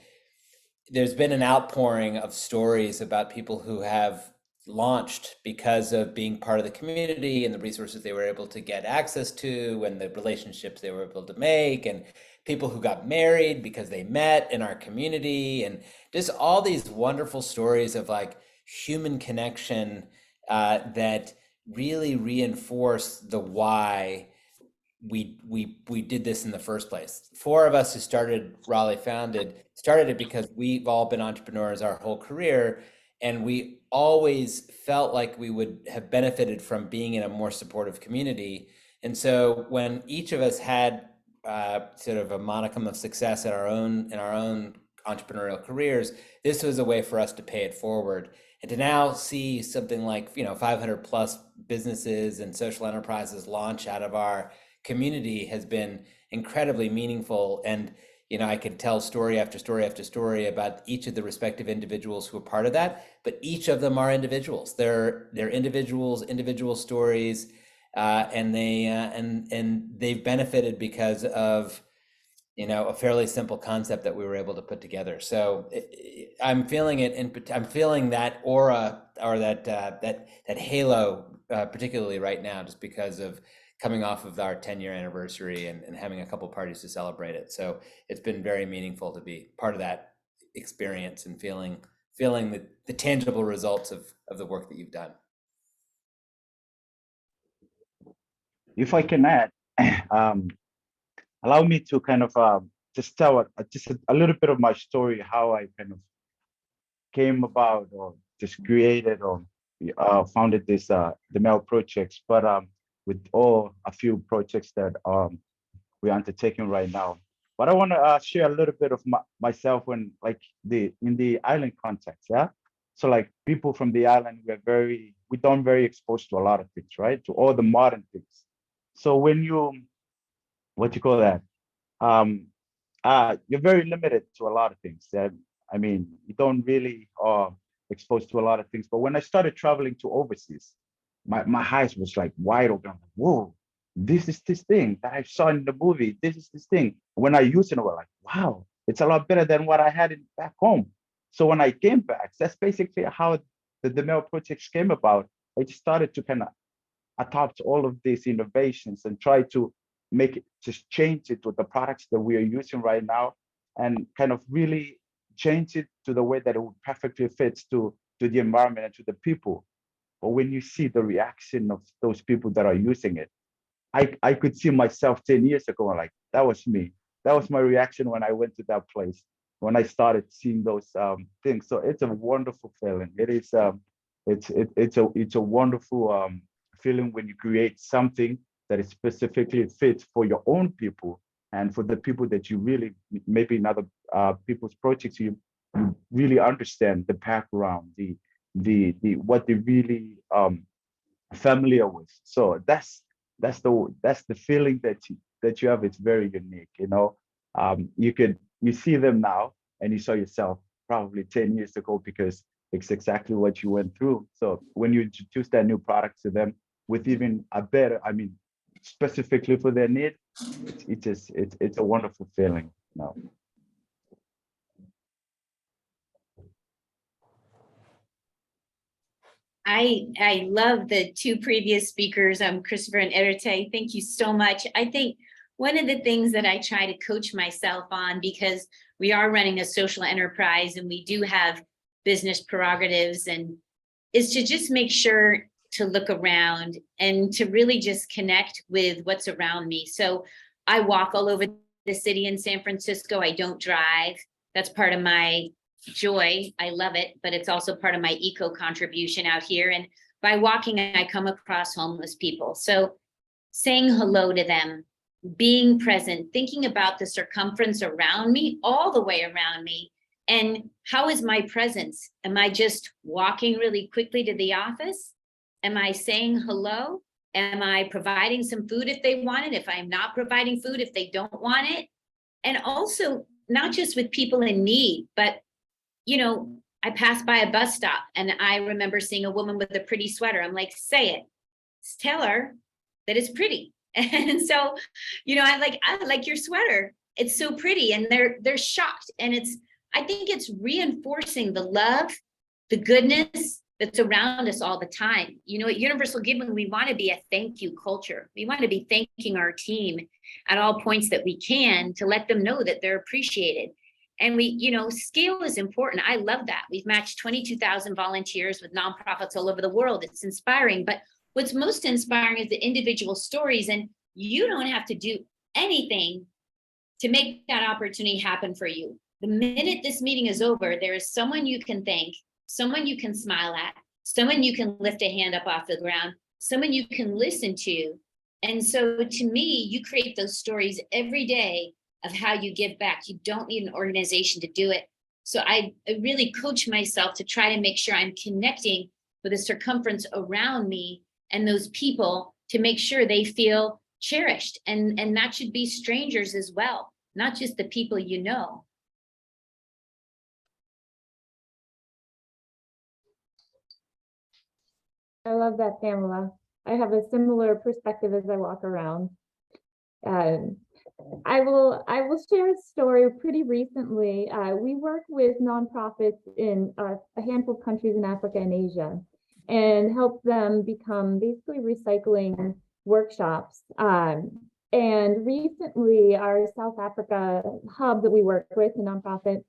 there's been an outpouring of stories about people who have launched because of being part of the community and the resources they were able to get access to and the relationships they were able to make, and people who got married because they met in our community, and just all these wonderful stories of human connection that really reinforce the why we did this in the first place. 4 of us who started Raleigh started it because we've all been entrepreneurs our whole career, and we always felt like we would have benefited from being in a more supportive community. And so when each of us had sort of a modicum of success in our own entrepreneurial careers, this was a way for us to pay it forward. And to now see something like 500 plus businesses and social enterprises launch out of our community has been incredibly meaningful. And I could tell story after story after story about each of the respective individuals who are part of that, but each of them are individuals. They're individual stories, and they've benefited because of a fairly simple concept that we were able to put together. So I'm feeling it, and I'm feeling that aura or that halo, particularly right now, just because of coming off of our 10-year anniversary and having a couple parties to celebrate it. So it's been very meaningful to be part of that experience and feeling the tangible results of the work that you've done. If I can add, allow me to kind of just tell just a little bit of my story, how I kind of came about or just created or founded this the Mail projects, but with a few projects that we're undertaking right now. But I want to share a little bit of myself when in the island context, yeah. So like people from the island, we don't very exposed to a lot of things, right? To all the modern things. So when you, what you call that? You're very limited to a lot of things. I mean, you don't really exposed to a lot of things. But when I started traveling to overseas, my eyes was like wide open. I'm like, whoa, this is this thing that I saw in the movie. This is this thing. When I used it, I was like, wow, it's a lot better than what I had back home. So when I came back, that's basically how the Mail projects came about. I just started to kind of adopt all of these innovations and try to just change it with the products that we are using right now, and kind of really change it to the way that it would perfectly fit to the environment and to the people. But when you see the reaction of those people that are using it, I could see myself 10 years ago, like, that was me. That was my reaction when I went to that place, when I started seeing those things. So it's a wonderful feeling. It is it's a wonderful feeling when you create something that is specifically fit for your own people and for the people that you really, maybe in other people's projects, you really understand the background, the what they really familiar with. So that's the feeling that you have. It's very unique. You see them now and you saw yourself probably 10 years ago, because it's exactly what you went through. So when you introduce that new product to them with even a better, I mean, specifically for their need, it's a wonderful feeling. I love the two previous speakers, Christopher and Erite. Thank you so much. I think one of the things that I try to coach myself on, because we are running a social enterprise and we do have business prerogatives, and is to just make sure to look around and to really just connect with what's around me. So I walk all over the city in San Francisco. I don't drive. That's part of my joy. I love it, but it's also part of my eco contribution out here. And by walking, I come across homeless people. So saying hello to them, being present, thinking about the circumference around me, all the way around me. And how is my presence? Am I just walking really quickly to the office? Am I saying hello? Am I providing some food if they want it? If I'm not providing food, if they don't want it? And also, not just with people in need, but, I passed by a bus stop and I remember seeing a woman with a pretty sweater. I'm like, say it. Tell her that it's pretty. And so, I like your sweater. It's so pretty. And they're shocked. And I think it's reinforcing the love, the goodness that's around us all the time. At Universal Giving, we want to be a thank you culture. We want to be thanking our team at all points that we can to let them know that they're appreciated. And scale is important. I love that. We've matched 22,000 volunteers with nonprofits all over the world. It's inspiring. But what's most inspiring is the individual stories. And you don't have to do anything to make that opportunity happen for you. The minute this meeting is over, there is someone you can thank, someone you can smile at, someone you can lift a hand up off the ground, someone you can listen to And so to me, you create those stories every day of how you give back. You don't need an organization to do it. So I really coach myself to try to make sure I'm connecting with a circumference around me and those people to make sure they feel cherished. And that should be strangers as well, not just the people you know. I love that, Pamela. I have a similar perspective as I walk around. I will share a story pretty recently. We work with nonprofits in a handful of countries in Africa and Asia and help them become basically recycling workshops. And recently, our South Africa hub that we work with, a nonprofit,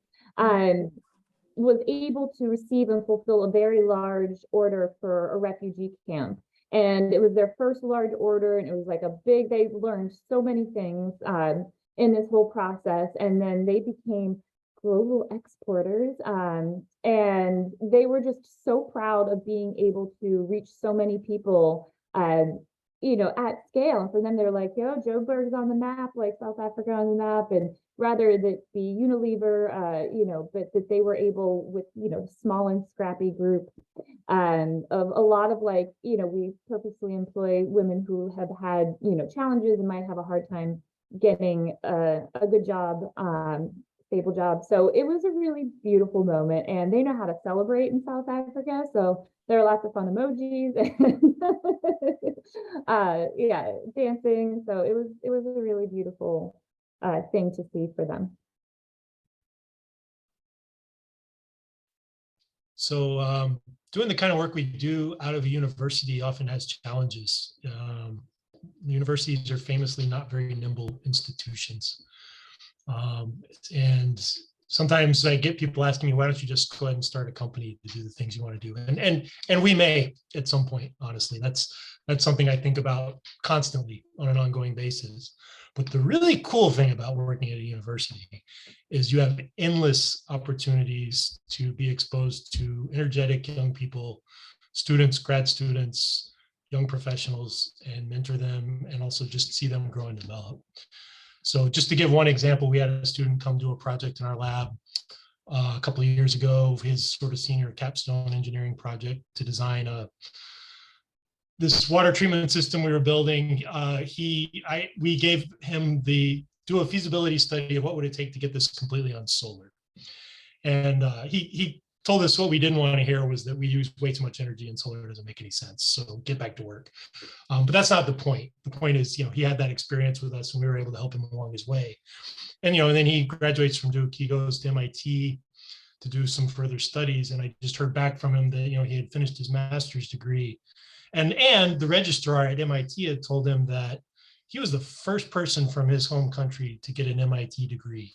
was able to receive and fulfill a very large order for a refugee camp. And it was their first large order, and it was like they learned so many things in this whole process. And then they became global exporters. And they were just so proud of being able to reach so many people, at scale. And for them, they're like, yo, Joburg's on the map, like South Africa on the map. And rather that be Unilever, but that they were able with, small and scrappy group of a lot of we purposely employ women who have had, challenges and might have a hard time getting a good job, stable job. So it was a really beautiful moment, and they know how to celebrate in South Africa. So there are lots of fun emojis and dancing. So it was a really beautiful thing to see for them. So doing the kind of work we do out of a university often has challenges. Universities are famously not very nimble institutions. And sometimes I get people asking me, why don't you just go ahead and start a company to do the things you want to do? And we may at some point, honestly. That's something I think about constantly on an ongoing basis. But the really cool thing about working at a university is you have endless opportunities to be exposed to energetic young people, students, grad students, young professionals, and mentor them, and also just see them grow and develop. So just to give one example, we had a student come do a project in our lab a couple of years ago, his sort of senior capstone engineering project to design this water treatment system we were building. We gave him do a feasibility study of what would it take to get this completely on solar. And he told us what we didn't want to hear was that we use way too much energy and solar doesn't make any sense. So get back to work. But that's not the point. The point is, he had that experience with us and we were able to help him along his way. And, and then he graduates from Duke, he goes to MIT to do some further studies. And I just heard back from him that, he had finished his master's degree. And the registrar at MIT had told him that he was the first person from his home country to get an MIT degree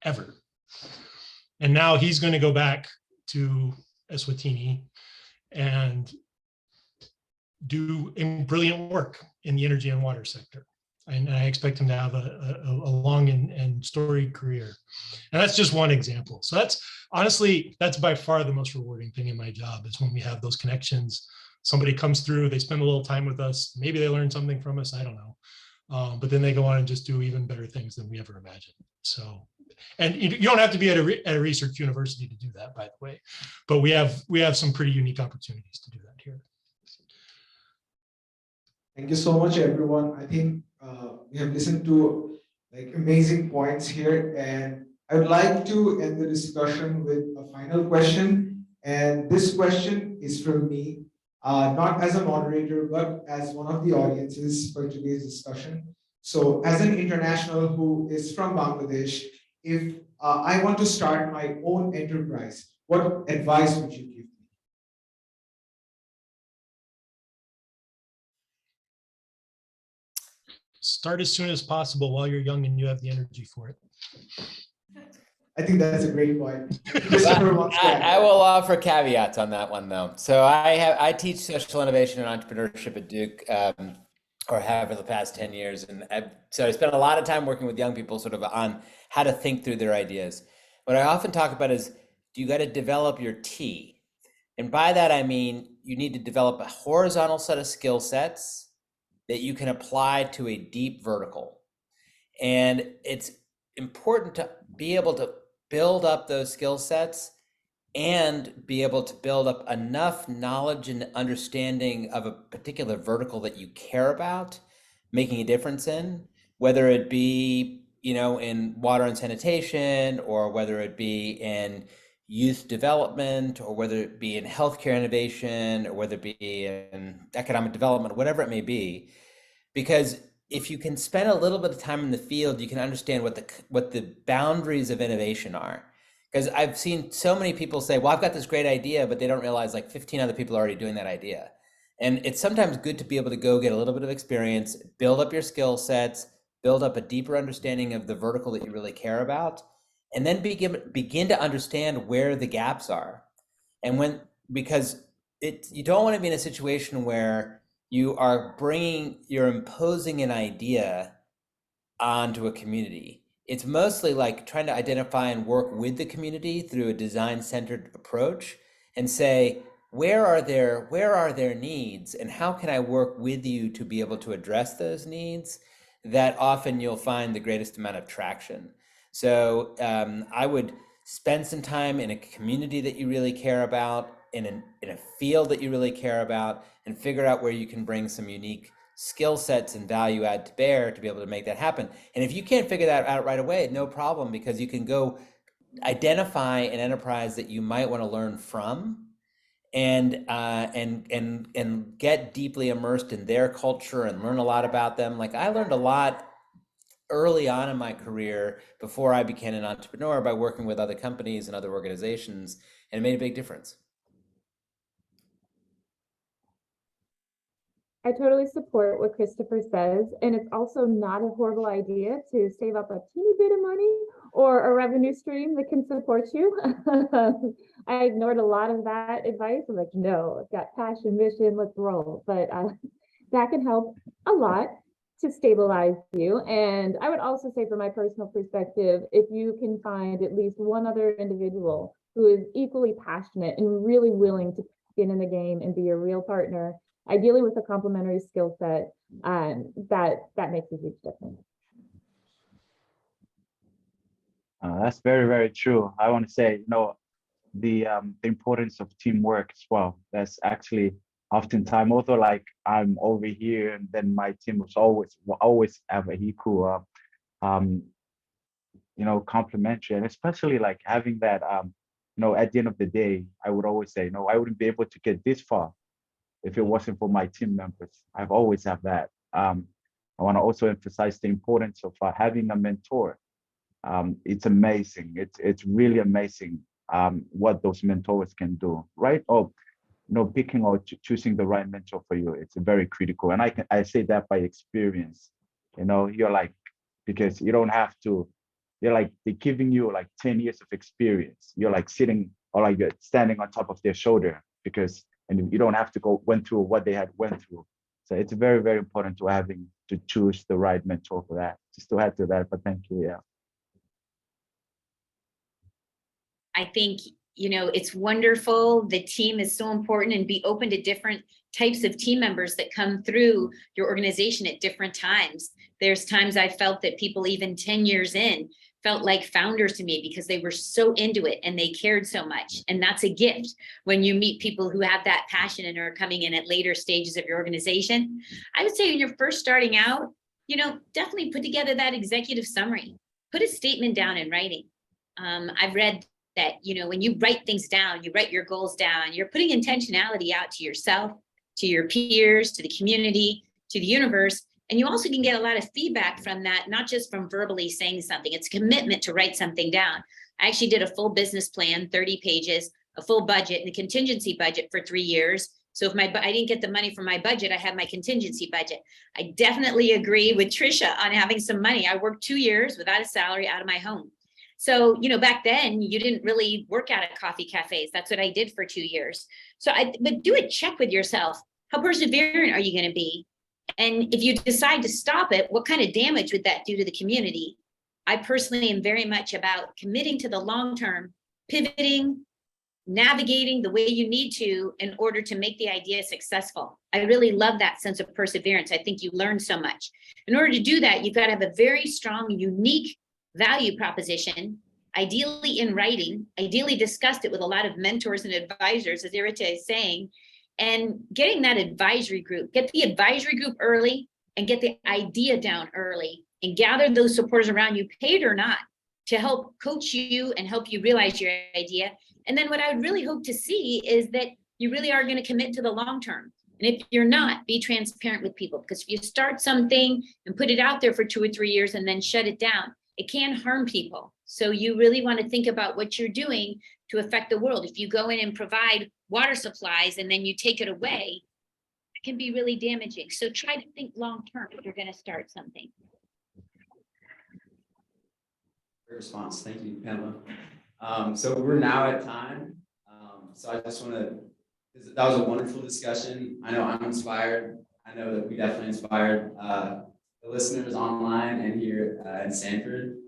ever. And now he's going to go back to Eswatini and do brilliant work in the energy and water sector. And I expect him to have a long and storied career. And that's just one example. So that's by far the most rewarding thing in my job is when we have those connections. Somebody comes through, they spend a little time with us. Maybe they learn something from us, I don't know. But then they go on and just do even better things than we ever imagined. So, and you don't have to be at a research university to do that, by the way. But we have some pretty unique opportunities to do that here. Thank you so much, everyone. I think we have listened to amazing points here, and I would like to end the discussion with a final question. And this question is from me, not as a moderator, but as one of the audiences for today's discussion. So, as an international who is from Bangladesh, if I want to start my own enterprise, what advice would you give me? Start as soon as possible while you're young and you have the energy for it. I think that's a great point. Christopher wants to add. I will offer caveats on that one though. So I teach social innovation and entrepreneurship at Duke, or have for the past 10 years. And so I spent a lot of time working with young people sort of on how to think through their ideas. What I often talk about is you got to develop your T. And by that, I mean, you need to develop a horizontal set of skill sets that you can apply to a deep vertical. And it's important to be able to build up those skill sets and be able to build up enough knowledge and understanding of a particular vertical that you care about making a difference in, whether it be, in water and sanitation, or whether it be in youth development, or whether it be in healthcare innovation, or whether it be in economic development, whatever it may be. Because if you can spend a little bit of time in the field, you can understand what the boundaries of innovation are. Because I've seen so many people say, well, I've got this great idea, but they don't realize like 15 other people are already doing that idea. And it's sometimes good to be able to go get a little bit of experience, build up your skill sets, build up a deeper understanding of the vertical that you really care about, and then begin to understand where the gaps are. And because you don't want to be in a situation where you're imposing an idea onto a community. It's mostly like trying to identify and work with the community through a design-centered approach and say, where are their needs, and how can I work with you to be able to address those needs? That often you'll find the greatest amount of traction. So I would spend some time in a community that you really care about, in a field that you really care about, and figure out where you can bring some unique skill sets and value add to bear to be able to make that happen. And if you can't figure that out right away, no problem, because you can go identify an enterprise that you might want to learn from, and get deeply immersed in their culture and learn a lot about them. Like I learned a lot early on in my career before I became an entrepreneur by working with other companies and other organizations, and it made a big difference. I totally support what Christopher says, and it's also not a horrible idea to save up a teeny bit of money or a revenue stream that can support you. I ignored a lot of that advice. I'm like, no, I've got passion, mission, let's roll. But that can help a lot to stabilize you. And I would also say, from my personal perspective, if you can find at least one other individual who is equally passionate and really willing to get in the game and be a real partner, ideally with a complementary skill set, that makes a huge difference. That's very, very true. I want to say, the importance of teamwork as well. That's actually oftentimes, although like I'm over here and then my team will always have a equal, complementary, and especially like having that, at the end of the day, I would always say, I wouldn't be able to get this far if it wasn't for my team members. I've always have that. I want to also emphasize the importance of having a mentor. It's amazing. It's really amazing what those mentors can do, right? Oh, picking or choosing the right mentor for you, it's very critical. And I say that by experience. You're like, because you don't have to, they're like, they're giving you like 10 years of experience. You're like sitting, or like you're standing on top of their shoulder, and you don't have to went through what they had went through. So it's very, very important to choose the right mentor for that. Just to add to that, but thank you. Yeah. I think, it's wonderful. The team is so important, and be open to different types of team members that come through your organization at different times. There's times I felt that people even 10 years in felt like founders to me because they were so into it and they cared so much. And that's a gift when you meet people who have that passion and are coming in at later stages of your organization. I would say when you're first starting out, definitely put together that executive summary, put a statement down in writing. I've read that, when you write things down, you write your goals down, you're putting intentionality out to yourself, to your peers, to the community, to the universe. And you also can get a lot of feedback from that, not just from verbally saying something. It's a commitment to write something down. I actually did a full business plan, 30 pages, a full budget, and a contingency budget for 3 years. So if I didn't get the money from my budget, I had my contingency budget. I definitely agree with Trisha on having some money. I worked 2 years without a salary out of my home. So, back then you didn't really work out at coffee cafes. That's what I did for 2 years. But do a check with yourself. How perseverant are you going to be? And if you decide to stop it, what kind of damage would that do to the community? I personally am very much about committing to the long term, pivoting, navigating the way you need to in order to make the idea successful. I really love that sense of perseverance. I think you learn so much. In order to do that, you've got to have a very strong, unique value proposition, ideally in writing, ideally discussed it with a lot of mentors and advisors, as Irita is saying, and getting that advisory group, get the advisory group early and get the idea down early and gather those supporters around you, paid or not, to help coach you and help you realize your idea. And then what I would really hope to see is that you really are going to commit to the long term. And if you're not, be transparent with people, because if you start something and put it out there for 2 or 3 years and then shut it down, it can harm people. So you really want to think about what you're doing to affect the world. If you go in and provide water supplies and then you take it away, it can be really damaging. So try to think long term if you're going to start something. Great response. Thank you, Pamela. So we're now at time. So I just want to, that was a wonderful discussion. I know I'm inspired. I know that we definitely inspired the listeners online and here in Sanford.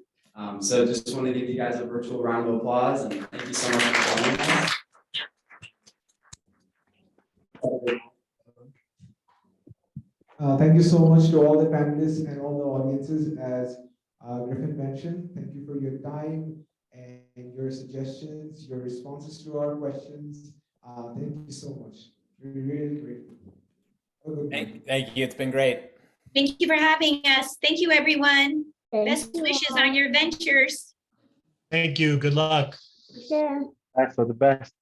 So just want to give you guys a virtual round of applause, and thank you so much for joining us. Thank you so much to all the panelists and all the audiences. As Griffin mentioned, thank you for your time and your suggestions, your responses to our questions. Thank you so much. We're really grateful. Have a good night. Thank you. It's been great. Thank you for having us. Thank you, everyone. Thank Best you wishes all. on your ventures. Thank you. Good luck. Take care. That's for the best.